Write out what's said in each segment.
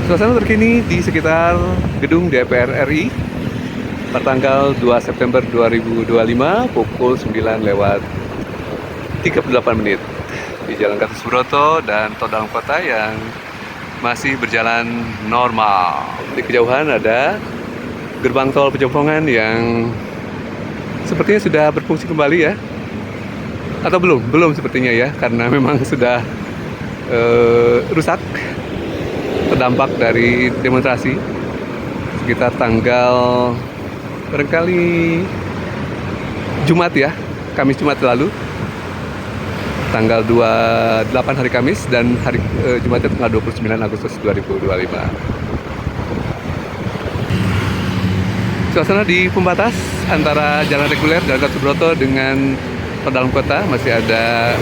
Suasana terkini di sekitar gedung DPR RI pertanggal 2 September 2025 pukul 9 lewat 38 menit di Jalan Gatot Subroto dan tol dalam kota yang masih berjalan normal. Di kejauhan ada gerbang tol Pejompongan yang sepertinya sudah berfungsi kembali ya. Atau belum sepertinya ya, karena memang sudah rusak, terdampak dari demonstrasi sekitar tanggal barangkali Jumat ya, Kamis Jumat lalu, tanggal 28 hari Kamis, dan hari Jumatnya tanggal 29 Agustus 2025. Suasana di pembatas antara jalan reguler Jalan Gatot Subroto dengan tol dalam kota masih ada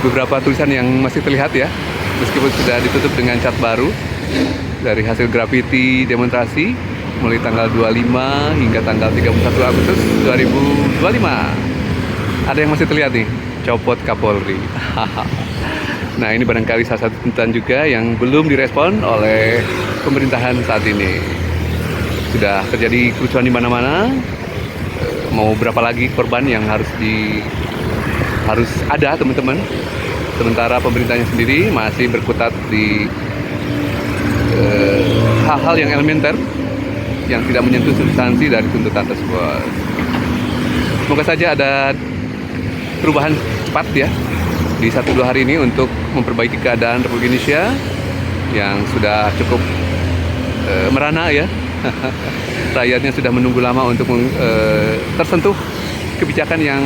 beberapa tulisan yang masih terlihat ya, meskipun sudah ditutup dengan cat baru dari hasil grafiti demonstrasi mulai tanggal 25 hingga tanggal 31 Agustus 2025. Ada yang masih terlihat nih, copot Kapolri. Nah, ini barangkali salah satu tuntutan juga yang belum direspon oleh pemerintahan saat ini. Sudah terjadi kerusuhan di mana-mana. Mau berapa lagi korban yang harus ada, teman-teman? Sementara pemerintahnya sendiri masih berkutat di hal-hal yang elementer yang tidak menyentuh substansi dari tuntutan tersebut. Semoga saja ada perubahan cepat ya di 1-2 hari ini untuk memperbaiki keadaan Republik Indonesia yang sudah cukup merana ya. Rakyatnya sudah menunggu lama untuk tersentuh kebijakan yang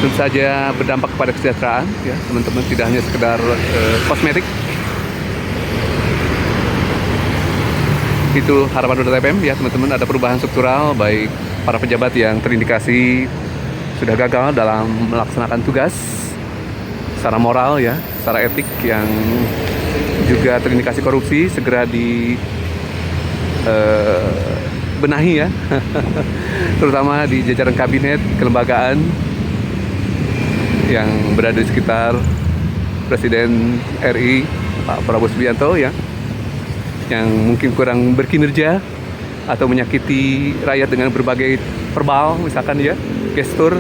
tentu saja berdampak kepada kesejahteraan ya teman-teman, tidak hanya sekedar kosmetik. Itu harapan Roda FM ya teman-teman, ada perubahan struktural baik para pejabat yang terindikasi sudah gagal dalam melaksanakan tugas secara moral ya, secara etik, yang juga terindikasi korupsi segera benahi ya. Terutama di jajaran kabinet kelembagaan yang berada di sekitar Presiden RI Pak Prabowo Subianto ya, yang mungkin kurang berkinerja atau menyakiti rakyat dengan berbagai verbal misalkan ya, gestur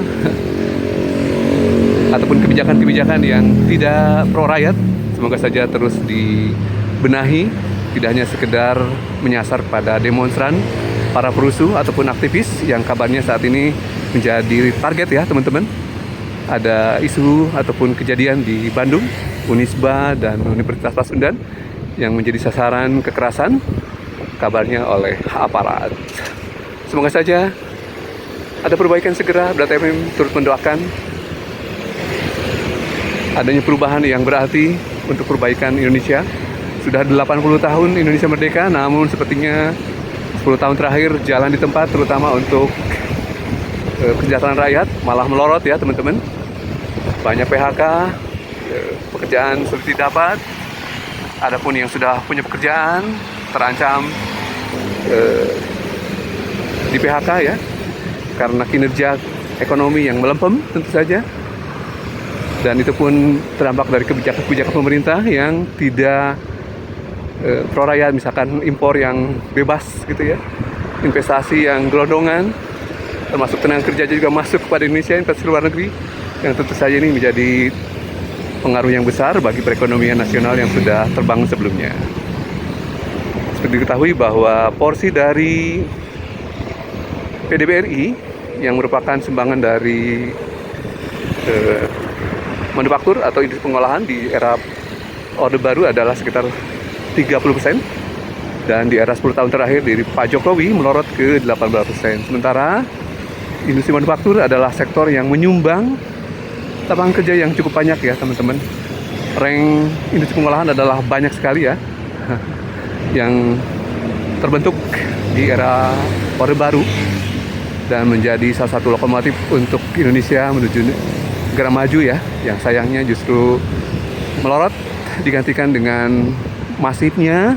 ataupun kebijakan-kebijakan yang tidak pro rakyat. Semoga saja terus dibenahi, tidak hanya sekedar menyasar pada demonstran, para perusuh ataupun aktivis yang kabarnya saat ini menjadi target ya teman-teman. Ada isu ataupun kejadian di Bandung, Unisba dan Universitas Pasundan yang menjadi sasaran kekerasan kabarnya oleh aparat. Semoga saja ada perbaikan segera. Roda FM turut mendoakan adanya perubahan yang berarti untuk perbaikan Indonesia. Sudah 80 tahun Indonesia merdeka, namun sepertinya 10 tahun terakhir jalan di tempat, terutama untuk kesejahteraan rakyat, malah melorot ya teman-teman. Banyak PHK, pekerjaan sulit didapat. Adapun yang sudah punya pekerjaan terancam di PHK ya, karena kinerja ekonomi yang melempem tentu saja. Dan itu pun terdampak dari kebijakan-kebijakan pemerintah yang tidak pro rakyat, misalkan impor yang bebas gitu ya, investasi yang gelondongan, termasuk tenaga kerja juga masuk kepada Indonesia, investasi luar negeri, yang tentu saja ini menjadi pengaruh yang besar bagi perekonomian nasional yang sudah terbangun sebelumnya. Seperti diketahui bahwa porsi dari PDBRI yang merupakan sumbangan dari manufaktur atau industri pengolahan di era Orde Baru adalah sekitar 30%, dan di era 10 tahun terakhir dari Pak Jokowi melorot ke 18%. Sementara industri manufaktur adalah sektor yang menyumbang lapangan kerja yang cukup banyak ya teman-teman. Rank industri pengolahan adalah banyak sekali ya yang terbentuk di era Orde Baru dan menjadi salah satu lokomotif untuk Indonesia menuju negara maju ya, yang sayangnya justru melorot digantikan dengan masifnya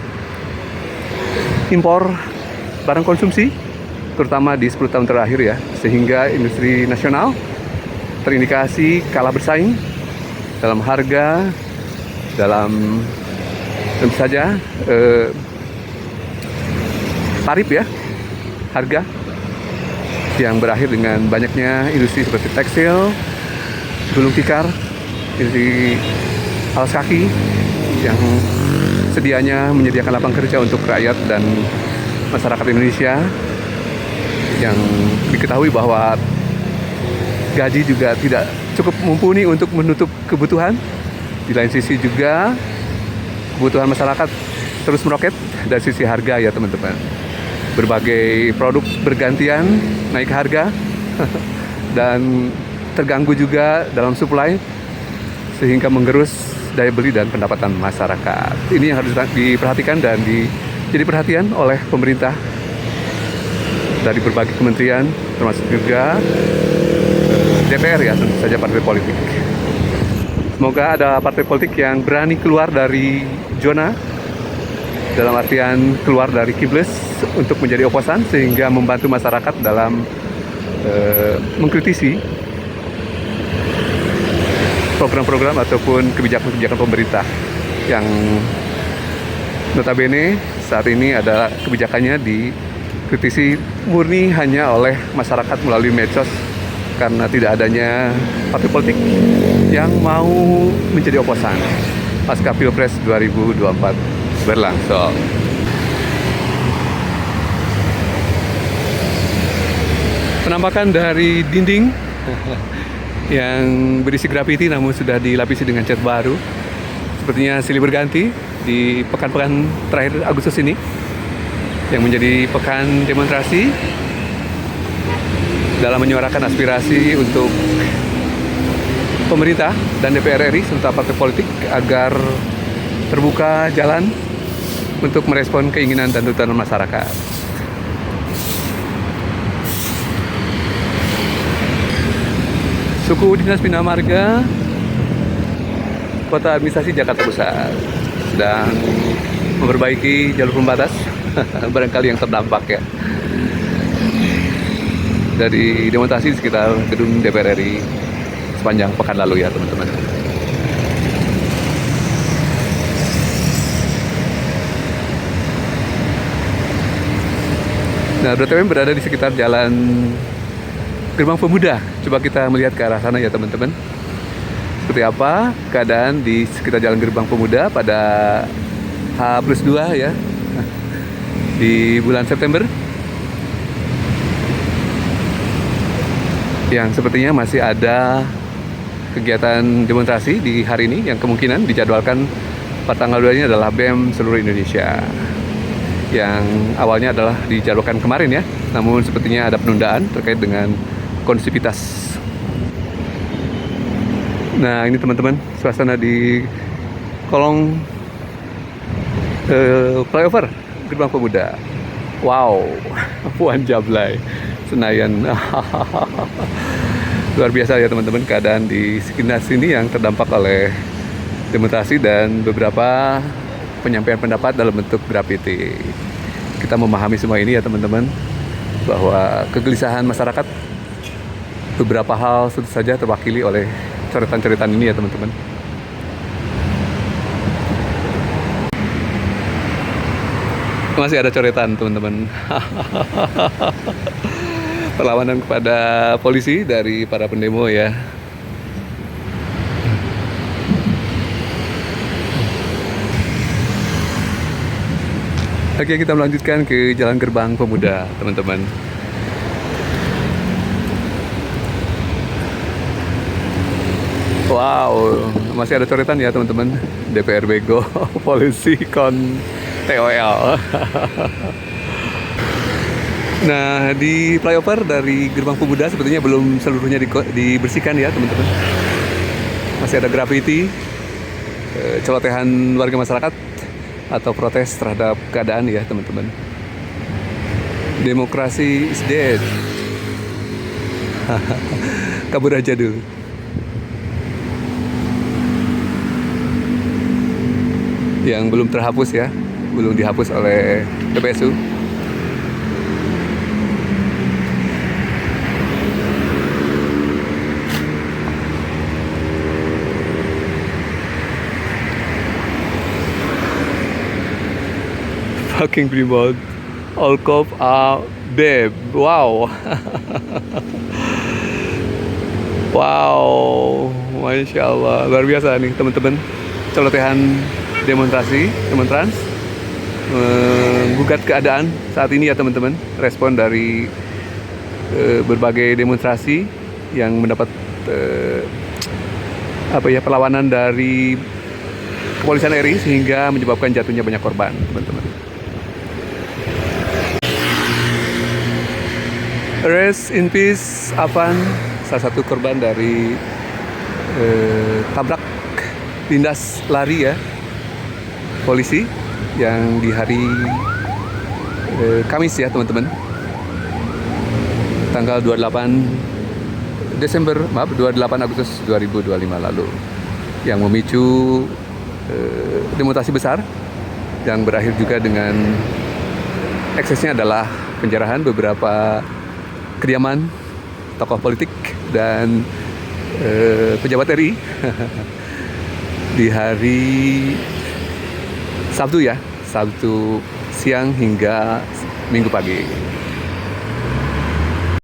impor barang konsumsi, terutama di 10 tahun terakhir ya, sehingga industri nasional terindikasi kalah bersaing dalam harga, dalam Tentu saja tarif ya, harga yang berakhir dengan banyaknya industri seperti tekstil, gulung tikar, industri alas kaki yang sedianya menyediakan lapangan kerja untuk rakyat dan masyarakat Indonesia, yang diketahui bahwa gaji juga tidak cukup mumpuni untuk menutup kebutuhan. Di lain sisi juga kebutuhan masyarakat terus meroket dari sisi harga ya teman-teman. Berbagai produk bergantian naik harga dan terganggu juga dalam supply sehingga menggerus daya beli dan pendapatan masyarakat. Ini yang harus diperhatikan dan jadi perhatian oleh pemerintah dari berbagai kementerian, termasuk juga DPR ya, tentu saja partai politik. Semoga ada partai politik yang berani keluar dari zona, dalam artian keluar dari kiblas untuk menjadi oposan, sehingga membantu masyarakat dalam mengkritisi program-program ataupun kebijakan-kebijakan pemerintah yang notabene saat ini ada kebijakannya dikritisi murni hanya oleh masyarakat melalui medsos karena tidak adanya partai politik yang mau menjadi oposan pasca Pilpres 2024 berlangsung. Penampakan dari dinding yang berisi grafiti namun sudah dilapisi dengan cat baru, sepertinya silih berganti di pekan-pekan terakhir Agustus ini, yang menjadi pekan demonstrasi dalam menyuarakan aspirasi untuk pemerintah dan DPR RI serta partai politik agar terbuka jalan untuk merespon keinginan dan tuntutan masyarakat. Suku Dinas Bina Marga Kota Administrasi Jakarta Pusat sedang memperbaiki jalur pembatas barangkali yang terdampak ya dari demonstrasi di sekitar gedung DPR RI sepanjang pekan lalu ya teman-teman. Nah, BTW berada di sekitar jalan Gerbang Pemuda. Coba kita melihat ke arah sana ya teman-teman. Seperti apa keadaan di sekitar jalan Gerbang Pemuda pada H+2 ya di bulan September, yang sepertinya masih ada kegiatan demonstrasi di hari ini yang kemungkinan dijadwalkan pada tanggal 2 ini adalah BEM seluruh Indonesia, yang awalnya adalah dijadwalkan kemarin ya, namun sepertinya ada penundaan terkait dengan kondusivitas. Nah, ini teman-teman suasana di kolong flyover Gerbang Pemuda. Wow, Puan Jablay Senayan. Luar biasa ya teman-teman keadaan di sekitar sini yang terdampak oleh demonstrasi dan beberapa penyampaian pendapat dalam bentuk grafiti. Kita memahami semua ini ya teman-teman, bahwa kegelisahan masyarakat beberapa hal tentu saja terwakili oleh coretan-coretan ini ya teman-teman. Masih ada coretan teman-teman. Perlawanan kepada polisi dari para pendemo ya. Oke, kita melanjutkan ke Jalan Gerbang Pemuda teman-teman. Wow, masih ada coretan ya teman-teman. DPR bego, polisi kon TOL. Nah, di flyover dari Gerbang Pemuda sepertinya belum seluruhnya dibersihkan ya teman-teman. Masih ada grafiti, celotehan warga masyarakat atau protes terhadap keadaan ya teman-teman. Demokrasi is dead. Kabur aja dulu. Yang belum terhapus ya, belum dihapus oleh PPSU. fucking Brimob. All cop are babe. Wow. Wow, Masya Allah, luar biasa nih teman-teman. Celotehan demonstrasi, demonstrans menggugat keadaan saat ini ya teman-teman. Respon dari berbagai demonstrasi yang mendapat perlawanan dari kepolisian RI sehingga menyebabkan jatuhnya banyak korban, teman-teman. Rest in peace, Afan, salah satu korban dari tabrak lindas lari ya polisi yang di hari Kamis ya teman-teman, tanggal 28 Agustus 2025 lalu, yang memicu demonstrasi besar yang berakhir juga dengan eksesnya adalah penjarahan beberapa kediaman tokoh politik dan pejabat RI di hari Sabtu ya, Sabtu siang hingga Minggu pagi.